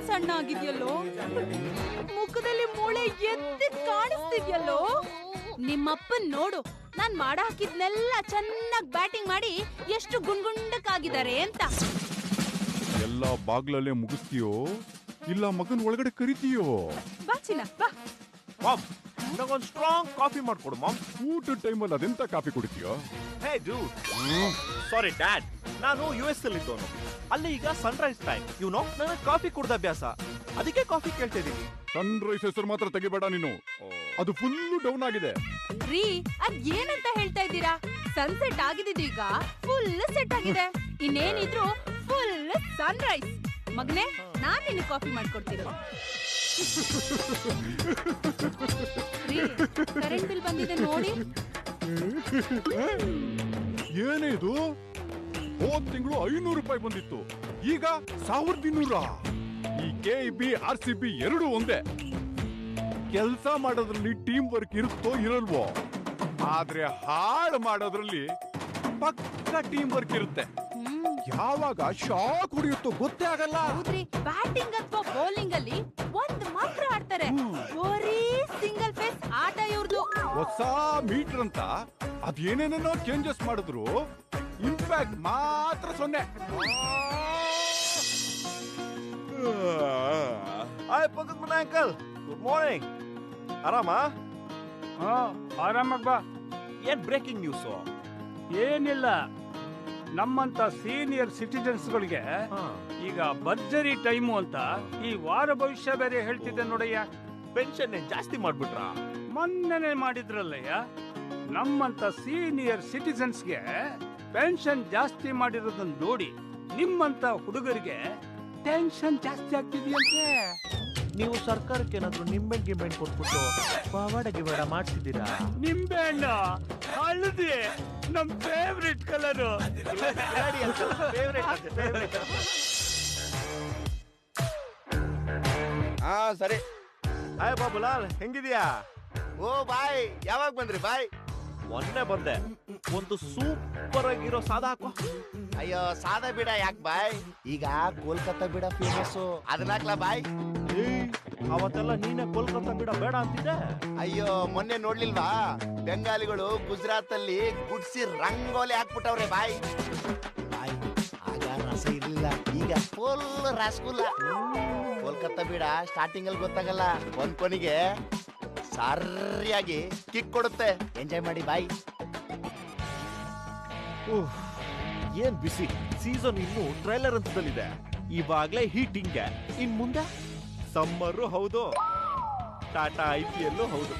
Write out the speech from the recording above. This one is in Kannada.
ಸಣ್ಣ ಆಗಿದ್ಯಲ್ಲೋ, ಮುಖದಲ್ಲಿ ಮೂಳೆ ಎದ್ದು ಕಾಣಿಸ್ತಿದ್ಯಲ್ಲೋ. ನಿಮ್ಮಪ್ಪನ್ ನೋಡು, ನಾನ್ ಮಾಡ ಹಾಕಿದ್ನೆಲ್ಲ ಚೆನ್ನಾಗ್ ಬ್ಯಾಟಿಂಗ್ ಮಾಡಿ ಎಷ್ಟು ಗುಂಡ್ಗುಂಡಕ್ಕಾಗಿದ್ದಾರೆ ಅಂತ. ಎಲ್ಲ ಬಾಗ್ಲಲ್ಲೇ ಮುಗಿಸ್ತೀಯೋ ಇಲ್ಲ ಮಗನ್ ಒಳಗಡೆ ಕರಿತೀಯೋ? ಬಾಚಿನ ಬಾ. ಮಾಮ್, ನಂಗೊಂದು ಸ್ಟ್ರಾಂಗ್ ಕಾಫಿ ಮಾಡ್ಕೊಡು ಮಾಮ್. ಊಟದ ಟೈಮಲ್ಲಿ ಅದೆಂತ ಕಾಫಿ ಕುಡಿತೀಯೋ? ಹೇ ಡೂಡ್, ಸಾರಿ ಡ್ಯಾಡ್, ನಾನು US ಅಲ್ಲಿ ಇದ್ದವನು. ಅಲ್ಲಿ ಈಗ ಸನ್ರೈಸ್ ಟೈಮ್, ನನಗೆ ಕಾಫಿ ಕುಡ್ದ ಅಭ್ಯಾಸ, ಅದಕ್ಕೆ ಕಾಫಿ ಕೇಳ್ತಾ ಇದೀನಿ. ಸನ್ ರೈಸ್ ಹೆಸರು ಮಾತ್ರ ತೆಗಿಬೇಡ ನೀನು, ಅದು ಫುಲ್ ಡೌನ್ ಆಗಿದೆ. ರೀ, ಅದ್ ಏನಂತ ಹೇಳ್ತಾ ಇದ್ದೀರಾ? ಸನ್ಸೆಟ್ ಆಗಿದ್ದು ಈಗ ಫುಲ್ ಸೆಟ್ ಆಗಿದೆ. ಇನ್ನೇನಿದ್ರು ಫುಲ್ ಸನ್ರೈಸ್. ಮಗನೇ, ನಾನ್ ನಿನಗೆ ಕಾಫಿ ಮಾಡ್ಕೊಡ್ತೀನಿ. ಕರೆಂಟ್ ಬಿಲ್ ಬಂದಿದೆ ನೋಡಿ. ಏನೇ ಇದು? ಹೋದ್ ತಿಂಗಳು 500 ರೂಪಾಯಿ ಬಂದಿತ್ತು, ಈಗ 1200. ಈ KEB RCB ಎರಡು ಒಂದೇ. ಕೆಲಸ ಮಾಡೋದ್ರಲ್ಲಿ ಟೀಮ್ ವರ್ಕ್ ಇರುತ್ತೋ ಇರಲ್ವೋ, ಆದ್ರೆ ಹಾಳು ಮಾಡೋದ್ರಲ್ಲಿ ಪಕ್ಕ ಟೀಮ್ ವರ್ಕ್ ಇರುತ್ತೆ. ಯಾವಾಗ ಶಾಕ್ ಹೊಡೆಯುತ್ತೋ ಗೊತ್ತೇ ಆಗಲ್ಲ. ಹೌದ್ರಿ, ಬ್ಯಾಟಿಂಗ್ ಅಥವಾ ಬೌಲಿಂಗ್ ಅಲ್ಲಿ ಒಂದ್ ಮಾತ್ರ ಆಡ್ತಾರೆ. ಬರೀ ಸಿಂಗಲ್ ಫೇಸ್ ಆಟ ಇವ್ರದು. ಹೊಸ ಮೀಟರ್ ಅಂತ ಅದೇನೇನೇನೋ ಚೇಂಜಸ್ ಮಾಡಿದ್ರು, ಇಂಪ್ಯಾಕ್ಟ್ ಮಾತ್ರ 0. ಹಾಯ್ ಪಕ್ಕದ ಮನೆ ಅಂಕಲ್, ಗುಡ್ ಮಾರ್ನಿಂಗ್. ಆರಾಮಾ? ಆರಾಮಾಗ್ ಬಾ. ಏನ್ ಬ್ರೇಕಿಂಗ್ ನ್ಯೂಸ್? ಏನಿಲ್ಲ, ನಮ್ಮಂತ ಸೀನಿಯರ್ ಸಿಟಿಜನ್ಸ್ಗಳಿಗೆ ಈಗ ಭರ್ಜರಿ ಟೈಮು ಅಂತ ಈ ವಾರ ಭವಿಷ್ಯ ಬೇರೆ ಹೇಳ್ತಿದ್ದೆ ನೋಡಯ್ಯ. ಪೆನ್ಷನ್ ಜಾಸ್ತಿ ಮಾಡ್ಬಿಟ್ರಾ? ಮೊನ್ನೆನೆ ಮಾಡಿದ್ರಲ್ಲಯ್ಯ. ನಮ್ಮಂತ ಸೀನಿಯರ್ ಸಿಟಿಜನ್ಸ್ಗೆ ಪೆನ್ಷನ್ ಜಾಸ್ತಿ ಮಾಡಿರೋದನ್ನ ನೋಡಿ ನಿಮ್ಮಂತ ಹುಡುಗರಿಗೆ ಟೆನ್ಷನ್ ಜಾಸ್ತಿ ಆಗ್ತಿದೆಯಂತೆ. ನೀವು ಸರ್ಕಾರಕ್ಕೆ ಏನಾದ್ರು ನಿಂಬೆಹಣ್ಣು ಕೊಟ್ಬಿಟ್ಟು ಪವಾಡ ಗಿವಾಡ ಮಾಡ್ತಿದ್ದೀರಾ? ನಿಂಬೆ ಹಣ್ಣು ಹಳದಿ ನಮ್ ಫೇವ್ರೆಟ್ ಕಲರು. ಸರಿ. ಹಾಯ್ ಬಾಬುಲಾಲ್, ಹೆಂಗಿದ್ಯಾ? ಓ ಬಾಯ್, ಯಾವಾಗ ಬಂದ್ರಿ ಬಾಯ್? ಮೊನ್ನೆ ಬಂದೆ. ಒಂದು ಸೂಪರ್ ಆಗಿರೋ ಸಾದಾ ಹಾಕೋ. ಅಯ್ಯೋ ಸಾದಾ ಬಿಡ ಯಾಕೆ ಬಾಯ್, ಈಗ ಕೋಲ್ಕತ್ತಾ ಬಿಡ ಫೇಮಸ್, ಅದನ್ನಾಕ್ಲಾ ಬಾಯ್? ಅವತ್ತೆಲ್ಲ ನೀನೆ ಕೋಲ್ಕತ್ತಾ ಬಿಡ ಬೇಡ ಅಂತಿದ್ದೆ. ಅಯ್ಯೋ ಮೊನ್ನೆ ನೋಡ್ಲಿಲ್ವಾ, ಬೆಂಗಾಲಿಗಳು ಗುಜರಾತ್ ಅಲ್ಲಿ ಗುಡ್ಸಿ ರಂಗೋಲಿ ಹಾಕ್ಬಿಟ್ಟವ್ರೆ ಬಾಯ್. ಬಾಯ್ ಆಗ ರಸ ಇರ್ಲಿಲ್ಲ, ಈಗ ಫುಲ್ ರಸಗುಲ್ಲ. ಕೋಲ್ಕತ್ತಾ ಬಿಡ ಸ್ಟಾರ್ಟಿಂಗ್ ಅಲ್ಲಿ ಗೊತ್ತಾಗಲ್ಲ, ಒಂದ್ ಕೊನೆಗೆ ಸರಿಯಾಗಿ ಕಿಕ್ ಕೊಡುತ್ತೆ. ಎಂಜಾಯ್ ಮಾಡಿ ಬಾಯ್. ಏನ್ ಬಿಸಿ ಸೀಸನ್, ಇನ್ನು ಟ್ರೈಲರ್ ಹಂತದಲ್ಲಿದೆ. ಇವಾಗ್ಲೇ ಹೀಟಿಂಗ್, ಇನ್ ಮುಂದೆ ಸಮ್ಮರು ಹೌದು, ಟಾಟಾ IPL ಹೌದು.